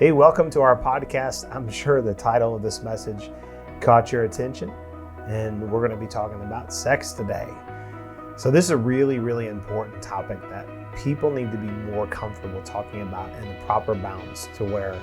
Hey, welcome to our podcast. I'm sure the title of this message caught your attention, and we're going to be talking about sex today. So this is a really, really important topic that people need to be more comfortable talking about in the proper bounds to where,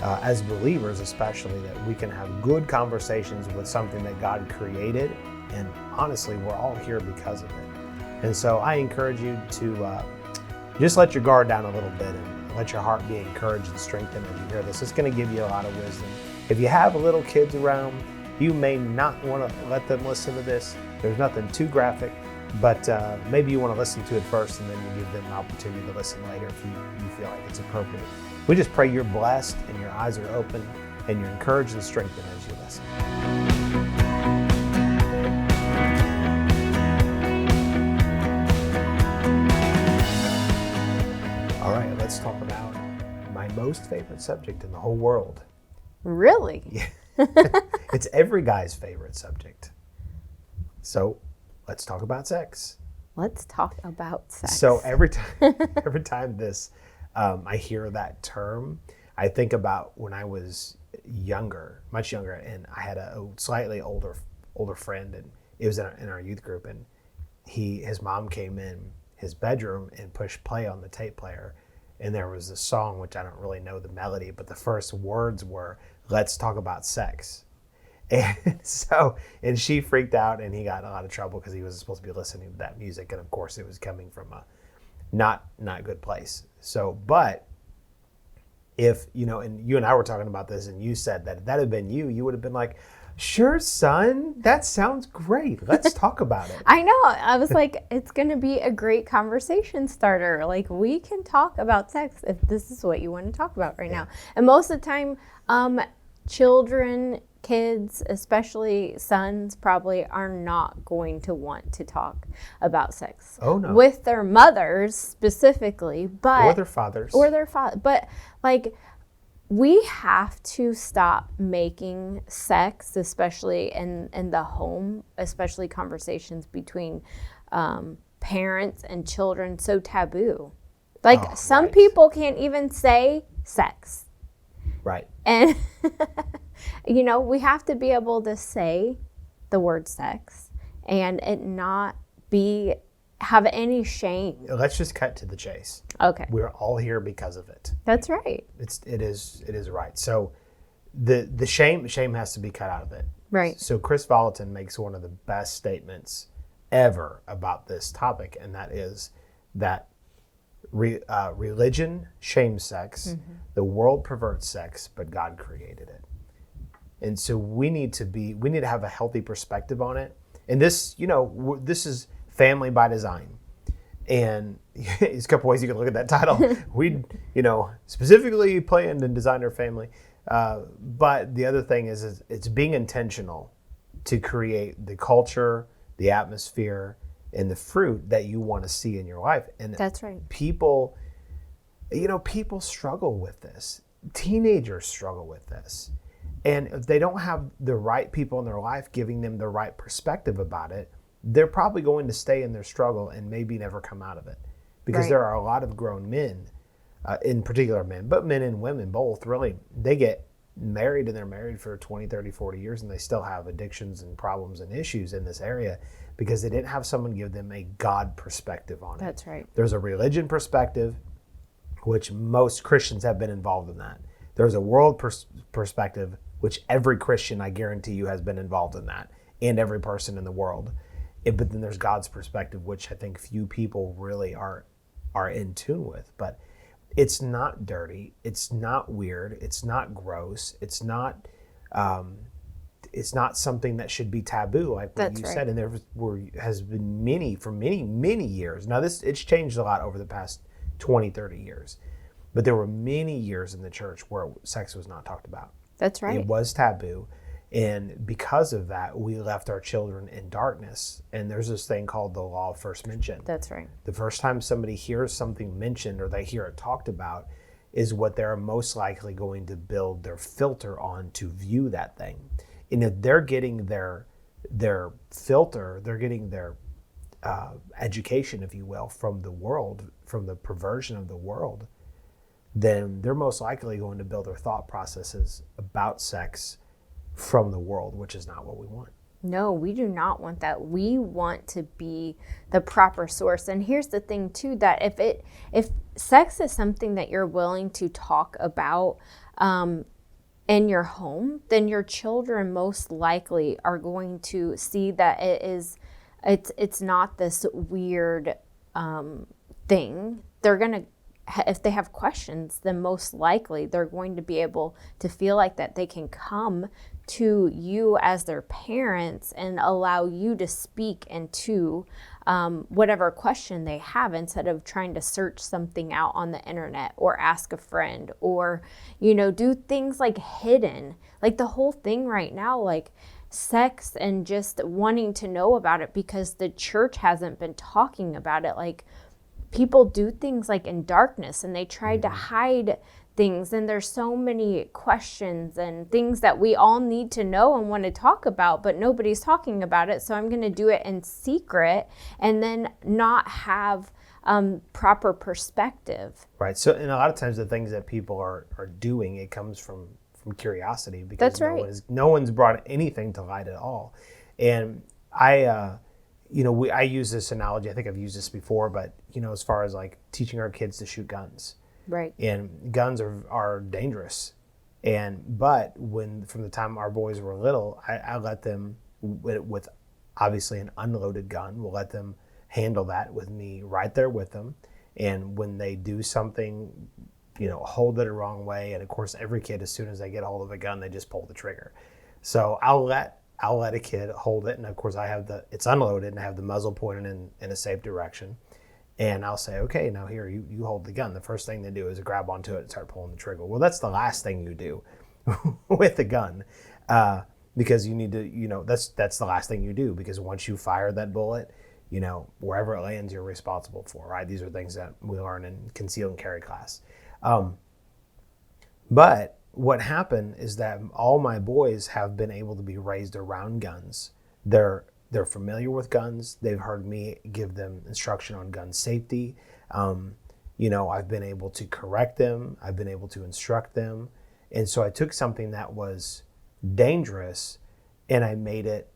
as believers especially, that we can have good conversations with something that God created, and honestly, we're all here because of it. And so I encourage you to just let your guard down a little bit and let your heart be encouraged and strengthened as you hear this. It's going to give you a lot of wisdom. If you have little kids around, you may not want to let them listen to this. There's nothing too graphic, but maybe you want to listen to it first and then you give them an opportunity to listen later if you feel like it's appropriate. We just pray you're blessed and your eyes are open and you're encouraged and strengthened as you listen. All right, let's talk about my most favorite subject in the whole world. Really? Yeah. It's every guy's favorite subject. So let's talk about sex. Let's talk about sex. So every time this, I hear that term, I think about when I was younger, much younger, and I had a slightly older friend, and it was in our youth group, and his mom came in his bedroom and pushed play on the tape player, and there was a song, which I don't really know the melody, but the first words were, "Let's talk about sex." And she freaked out, and he got in a lot of trouble because he was supposed to be listening to that music, and of course it was coming from a not good place. So, but if, and you and I were talking about this, and you said that if that had been you would have been like, "Sure, son, that sounds great. Let's talk about it." I know. I was like, it's going to be a great conversation starter. Like, we can talk about sex if this is what you want to talk about right now. And most of the time, children, kids, especially sons, probably are not going to want to talk about sex. Oh, no. With their mothers specifically, but Or their fathers. But like, we have to stop making sex, especially in the home, especially conversations between parents and children, so taboo. Like, some people can't even say sex. Right. And, we have to be able to say the word sex and it not have any shame. Let's just cut to the chase. Okay. We're all here because of it. That's right. It is right. So the shame has to be cut out of it. Right. So Chris Vallotton makes one of the best statements ever about this topic, and that is that religion shames sex, the world perverts sex, but God created it. And so we need to have a healthy perspective on it. And this, this is family by design. And there's a couple ways you can look at that title. We, specifically planned and designed our family. But the other thing is it's being intentional to create the culture, the atmosphere, and the fruit that you want to see in your life. And that's right. People struggle with this. Teenagers struggle with this. And if they don't have the right people in their life giving them the right perspective about it, they're probably going to stay in their struggle and maybe never come out of it. Because there are a lot of grown men, in particular men, but men and women both, really, they get married and they're married for 20, 30, 40 years and they still have addictions and problems and issues in this area because they didn't have someone give them a God perspective on it. That's right. There's a religion perspective, which most Christians have been involved in that. There's a world perspective, which every Christian, I guarantee you, has been involved in that, and every person in the world. But then there's God's perspective, which I think few people really are in tune with. But it's not dirty. It's not weird. It's not gross. It's not something that should be taboo, like what you said. And there has been for many years. Now, it's changed a lot over the past 20, 30 years. But there were many years in the church where sex was not talked about. That's right. It was taboo. And because of that, we left our children in darkness. And there's this thing called the law of first mention. That's right. The first time somebody hears something mentioned or they hear it talked about is what they're most likely going to build their filter on to view that thing. And if they're getting their filter, they're getting their education, if you will, from the world, from the perversion of the world, then they're most likely going to build their thought processes about sex from the world, which is not what we want. No, we do not want that. We want to be the proper source. And here's the thing too, that if sex is something that you're willing to talk about in your home, then your children most likely are going to see that it's not this weird thing. They're going to, if they have questions, then most likely they're going to be able to feel like that they can come to you as their parents and allow you to speak into whatever question they have, instead of trying to search something out on the internet or ask a friend, or, do things like hidden. Like the whole thing right now, like sex and just wanting to know about it because the church hasn't been talking about it. Like people do things like in darkness and they try to hide things, and there's so many questions and things that we all need to know and want to talk about, but nobody's talking about it. So I'm going to do it in secret and then not have proper perspective. Right. So, and a lot of times the things that people are doing, it comes from curiosity, because That's right. no one's brought anything to light at all. And I use this analogy. I think I've used this before, but as far as like teaching our kids to shoot guns. Right. And guns are dangerous. But from the time our boys were little, I let them, with obviously an unloaded gun, we'll let them handle that with me right there with them. And when they do something, hold it a wrong way. And of course, every kid, as soon as they get a hold of a gun, they just pull the trigger. So I'll let a kid hold it. And of course it's unloaded and I have the muzzle pointed in a safe direction. And I'll say, okay, now here, you hold the gun. The first thing they do is grab onto it and start pulling the trigger. Well, that's the last thing you do with the gun, because you need to, that's the last thing you do, because once you fire that bullet, wherever it lands, you're responsible for, right? These are things that we learn in conceal and carry class. But what happened is that all my boys have been able to be raised around guns. They're familiar with guns. They've heard me give them instruction on gun safety. I've been able to correct them. I've been able to instruct them. And so I took something that was dangerous and I made it,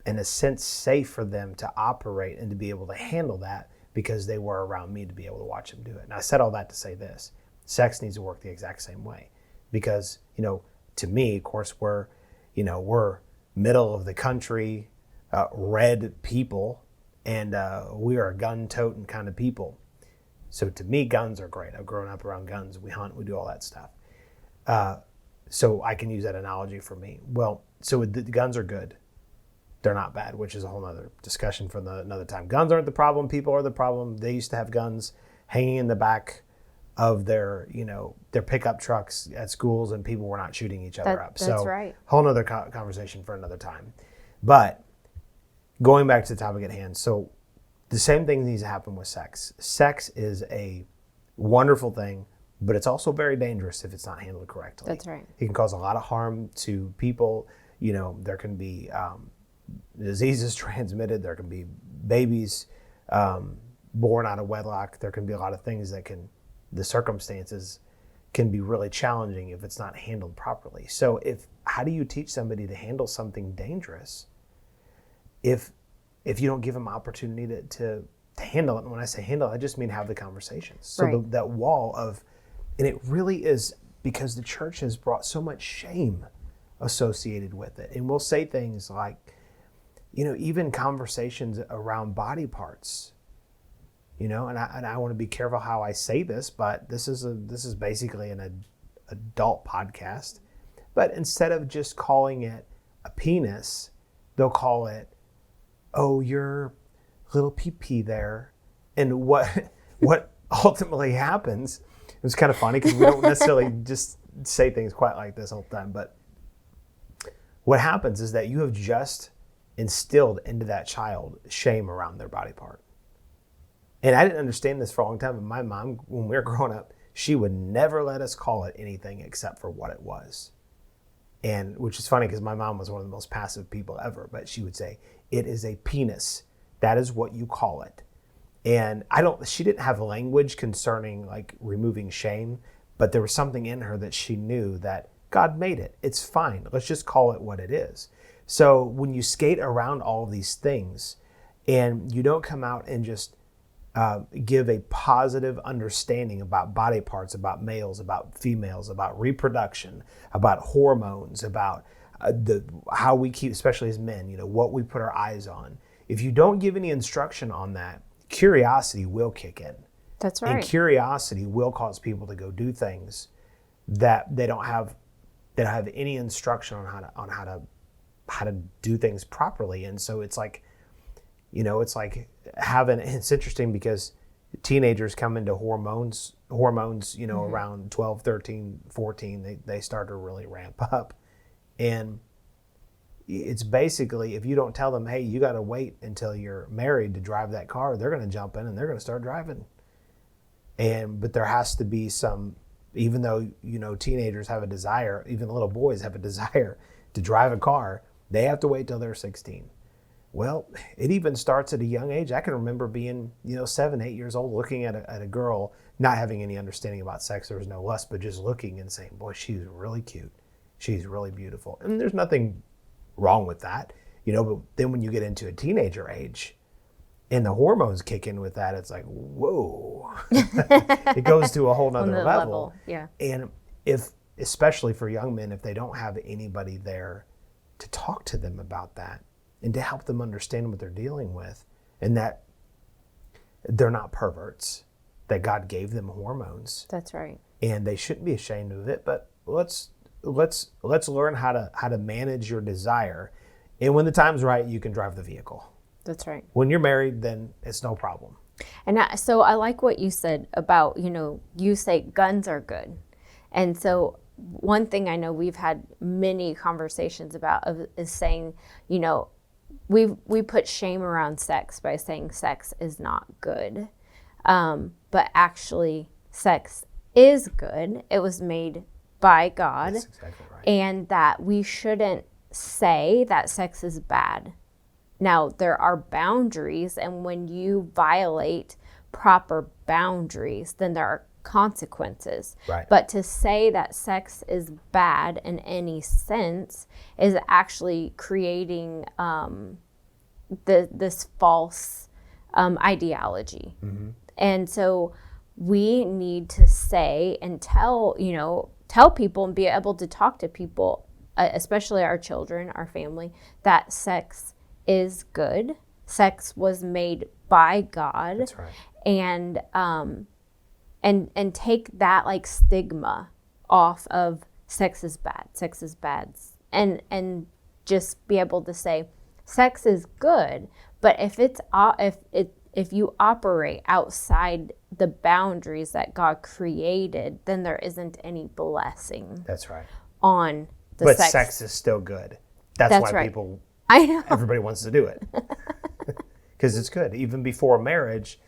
in a sense, safe for them to operate and to be able to handle that, because they were around me to be able to watch them do it. And I said all that to say this: sex needs to work the exact same way, because, to me, of course, we're middle of the country, red people, and we are a gun-toting kind of people. So to me, guns are great. I've grown up around guns. We hunt, we do all that stuff. So I can use that analogy for me. Well, so the guns are good. They're not bad, which is a whole other discussion for another time. Guns aren't the problem. People are the problem. They used to have guns hanging in the back of their pickup trucks at schools, and people were not shooting each other up. That's right. Whole other conversation for another time. But going back to the topic at hand, so the same thing needs to happen with sex. Sex is a wonderful thing, but it's also very dangerous if it's not handled correctly. That's right. It can cause a lot of harm to people. There can be diseases transmitted. There can be babies born out of wedlock. There can be a lot of things the circumstances can be really challenging if it's not handled properly. So how do you teach somebody to handle something dangerous if you don't give them opportunity to handle it? And when I say handle, I just mean have the conversations. So right. That wall of, and it really is because the church has brought so much shame associated with it. And we'll say things like, even conversations around body parts, and I want to be careful how I say this, but this is basically an adult podcast. But instead of just calling it a penis, they'll call it, oh, your little pee-pee there. And what ultimately happens, it was kind of funny because we don't necessarily just say things quite like this all the time, but what happens is that you have just instilled into that child shame around their body part. And I didn't understand this for a long time, but my mom, when we were growing up, she would never let us call it anything except for what it was. And which is funny because my mom was one of the most passive people ever, but she would say, it is a penis. That is what you call it. And she didn't have language concerning like removing shame, but there was something in her that she knew that God made it. It's fine. Let's just call it what it is. So when you skate around all of these things and you don't come out and just give a positive understanding about body parts, about males, about females, about reproduction, about hormones, about how we keep, especially as men, what we put our eyes on. If you don't give any instruction on that, curiosity will kick in. That's right. And curiosity will cause people to go do things that they don't have any instruction on how to do things properly. And so it's like, it's interesting because teenagers come into hormones, around 12, 13, 14, they start to really ramp up. And it's basically, if you don't tell them, hey, you got to wait until you're married to drive that car, they're going to jump in and they're going to start driving. But there has to be some, even though, teenagers have a desire, even little boys have a desire to drive a car, they have to wait till they're 16. Well, it even starts at a young age. I can remember being, 7, 8 years old, looking at a girl, not having any understanding about sex. There was no lust, but just looking and saying, boy, she's really cute. She's really beautiful. And there's nothing wrong with that, but then when you get into a teenager age and the hormones kick in with that, it's like, whoa, it goes to a whole nother level. Yeah. And especially for young men, if they don't have anybody there to talk to them about that and to help them understand what they're dealing with, and that they're not perverts, that God gave them hormones. That's right. And they shouldn't be ashamed of it, but let's learn how to manage your desire. And when the time's right, you can drive the vehicle. That's right. When you're married, then it's no problem. And so I like what you said about, you say guns are good. And so one thing I know we've had many conversations about is saying, we put shame around sex by saying sex is not good. But actually, sex is good. It was made by God. That's exactly right. And that we shouldn't say that sex is bad. Now, there are boundaries, and when you violate proper boundaries, then there are consequences. Right. But to say that sex is bad in any sense is actually creating this false ideology. Mm-hmm. And so we need to say and tell people and be able to talk to people, especially our children, our family, that sex is good. Sex was made by God. That's right. And take that like stigma off of sex is bad, and just be able to say sex is good. But if you operate outside the boundaries that God created, then there isn't any blessing. That's right. On the but sex. Sex is still good. That's why right. people. I know. Everybody wants to do it because it's good. Even before marriage,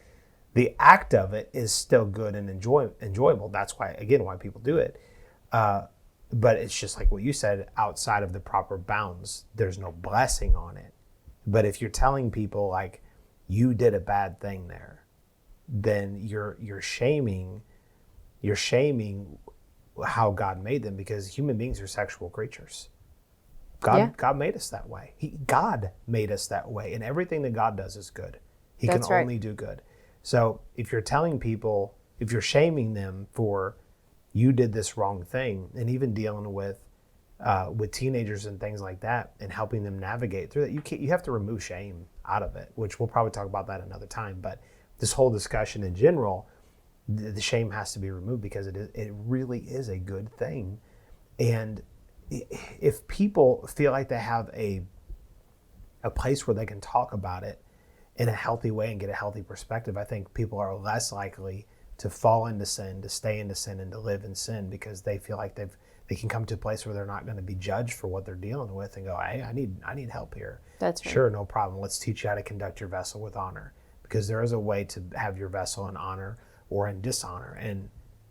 the act of it is still good and enjoyable. That's why people do it. But it's just like what you said, outside of the proper bounds, there's no blessing on it. But if you're telling people like you did a bad thing there, then you're shaming how God made them, because human beings are sexual creatures. God made us that way. God made us that way, and everything that God does is good. He That's can right. only do good. So if you're telling people, if you're shaming them for you did this wrong thing, and even dealing with teenagers and things like that, and helping them navigate through that, you have to remove shame out of it, which we'll probably talk about that another time. But this whole discussion in general, the shame has to be removed, because it really is a good thing. And if people feel like they have a place where they can talk about it in a healthy way and get a healthy perspective, I think people are less likely to fall into sin, to stay into sin, and to live in sin, because they feel like they can come to a place where they're not going to be judged for what they're dealing with and go, hey, I need help here. That's right. Sure, no problem. Let's teach you how to conduct your vessel with honor, because there is a way to have your vessel in honor or in dishonor. And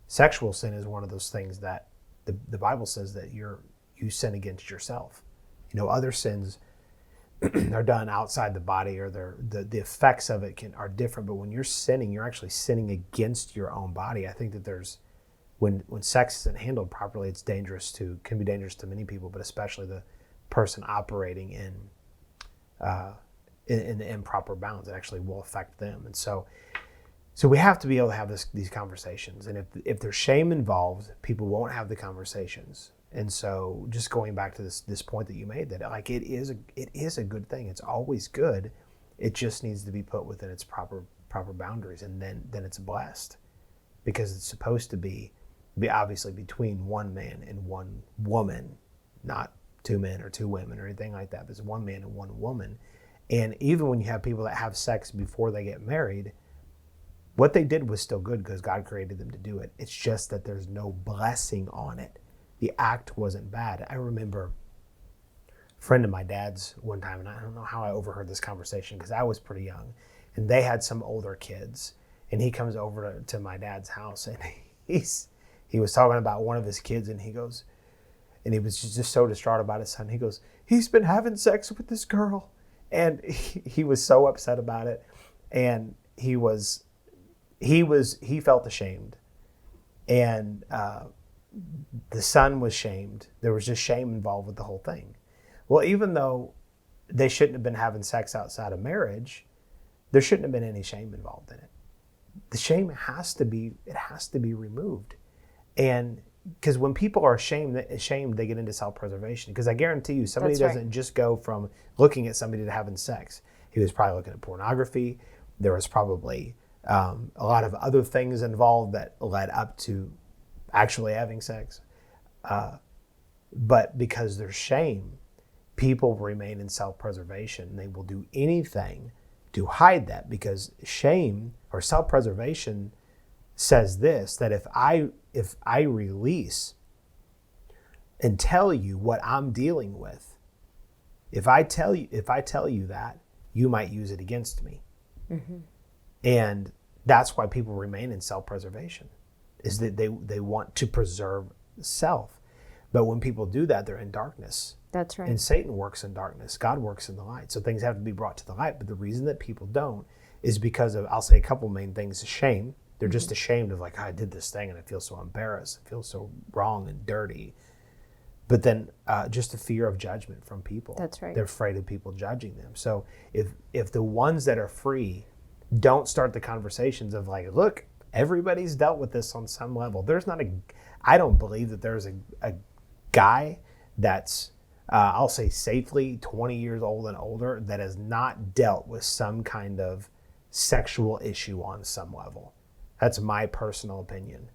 sexual sin is one of those things that the Bible says that you sin against yourself. Other sins are done outside the body, or the effects of it are different. But when you're sinning, you're actually sinning against your own body. I think that there's when sex isn't handled properly, can be dangerous to many people, but especially the person operating in the improper bounds. It actually will affect them. And so we have to be able to have these conversations. And if there's shame involved, people won't have the conversations. And so just going back to this point that you made, that like it is a good thing. It's always good. It just needs to be put within its proper boundaries, and then it's blessed, because it's supposed to be obviously between one man and one woman, not two men or two women or anything like that. But it's one man and one woman. And even when you have people that have sex before they get married, what they did was still good because God created them to do it. It's just that there's no blessing on it. The act wasn't bad. I remember a friend of my dad's one time, and I don't know how I overheard this conversation because I was pretty young, and they had some older kids, and he comes over to my dad's house, and he was talking about one of his kids, and he goes, and he was just so distraught about his son. He goes, he's been having sex with this girl. And he was so upset about it. And he felt ashamed. And the son was shamed. There was just shame involved with the whole thing. Well, even though they shouldn't have been having sex outside of marriage, there shouldn't have been any shame involved in it. The shame has to be removed. And because when people are ashamed, they get into self-preservation. Because I guarantee you, somebody doesn't just go from looking at somebody to having sex. He was probably looking at pornography. There was probably a lot of other things involved that led up to actually having sex. But because there's shame, people remain in self-preservation. They will do anything to hide that, because shame or self-preservation says this, that if I release and tell you what I'm dealing with, if I tell you that, you might use it against me. Mm-hmm. And that's why people remain in self-preservation, is that they want to preserve self. But when people do that, they're in darkness. That's right. And Satan works in darkness. God works in the light. So things have to be brought to the light. But the reason that people don't is because of, I'll say a couple main things, shame. They're just ashamed of like, I did this thing and I feel so embarrassed. I feel so wrong and dirty. But then just a fear of judgment from people. That's right. They're afraid of people judging them. So if the ones that are free don't start the conversations of like, look, everybody's dealt with this on some level. I don't believe that there's a guy that's, I'll say safely 20 years old and older that has not dealt with some kind of sexual issue on some level. That's my personal opinion.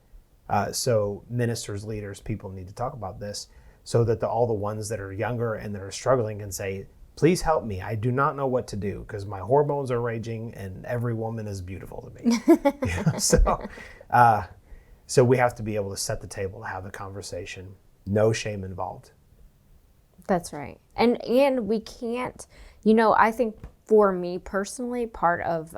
So ministers, leaders, people need to talk about this so that all the ones that are younger and that are struggling can say, please help me. I do not know what to do because my hormones are raging and every woman is beautiful to me. So we have to be able to set the table to have the conversation. No shame involved. That's right. And we can't, I think for me personally, part of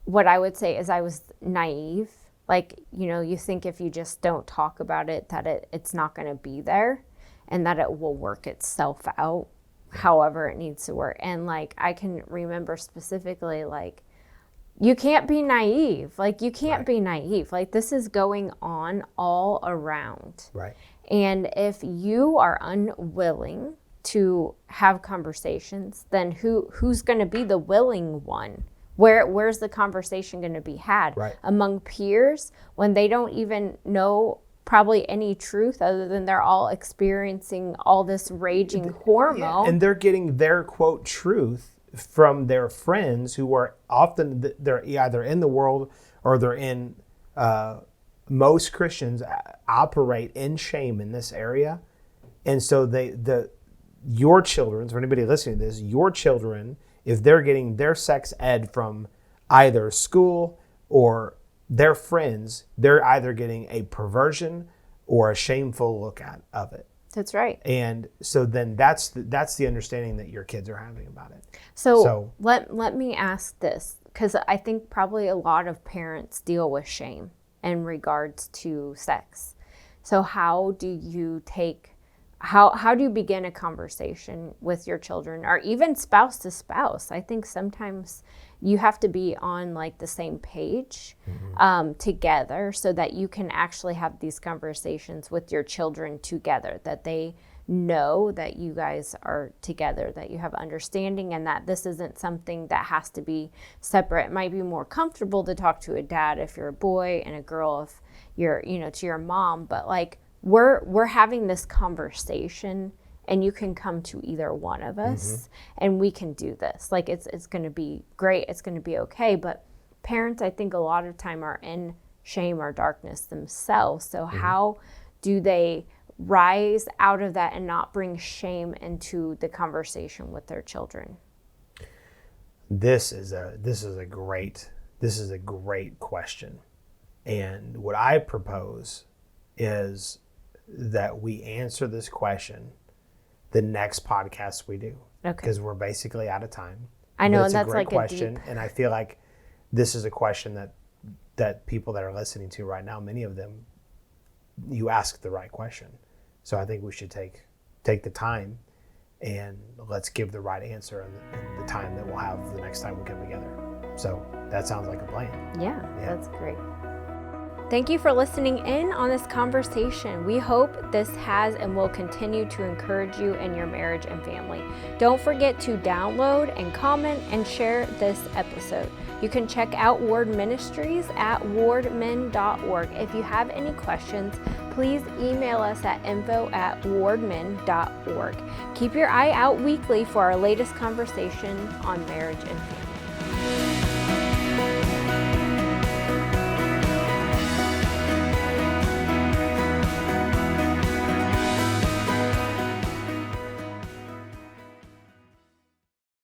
what I would say is I was naive. Like, you think if you just don't talk about it, that it's not going to be there and that it will work itself out however it needs to work. And like, I can remember specifically, like, you can't be naive. Like, you can't be naive. Like, this is going on all around. Right. And if you are unwilling to have conversations, then who's going to be the willing one? Where's the conversation going to be had? Right. Among peers when they don't even know probably any truth other than they're all experiencing all this raging hormone. Yeah. And they're getting their quote truth from their friends who are often, they're either in the world or they're in, most Christians operate in shame in this area. And so your children, for anybody listening to this, your children, if they're getting their sex ed from either school or their friends, they're either getting a perversion or a shameful look of it. That's right. And so then that's the understanding that your kids are having about it. So let me ask this, because I think probably a lot of parents deal with shame in regards to sex. So how do you begin a conversation with your children, or even spouse to spouse? I think sometimes you have to be on like the same page together, so that you can actually have these conversations with your children together, that they know that you guys are together, that you have understanding, and that this isn't something that has to be separate. It might be more comfortable to talk to a dad if you're a boy, and a girl if you're, to your mom, but like we're having this conversation, and you can come to either one of us and we can do this. Like it's going to be great. It's going to be okay. But parents, I think a lot of time are in shame or darkness themselves. So how do they rise out of that and not bring shame into the conversation with their children? This is a great question. And what I propose is that we answer this question the next podcast we do. Okay. Because we're basically out of time. I know, but and that's like question, a deep... and I feel like this is a question that people that are listening to right now, many of them, you ask the right question. So I think we should take the time and let's give the right answer in the time that we'll have the next time we come together. So that sounds like a plan. Yeah, that's great. Thank you for listening in on this conversation. We hope this has and will continue to encourage you in your marriage and family. Don't forget to download and comment and share this episode. You can check out Ward Ministries at wardmen.org. If you have any questions, please email us at info@wardmen.org. Keep your eye out weekly for our latest conversation on marriage and family.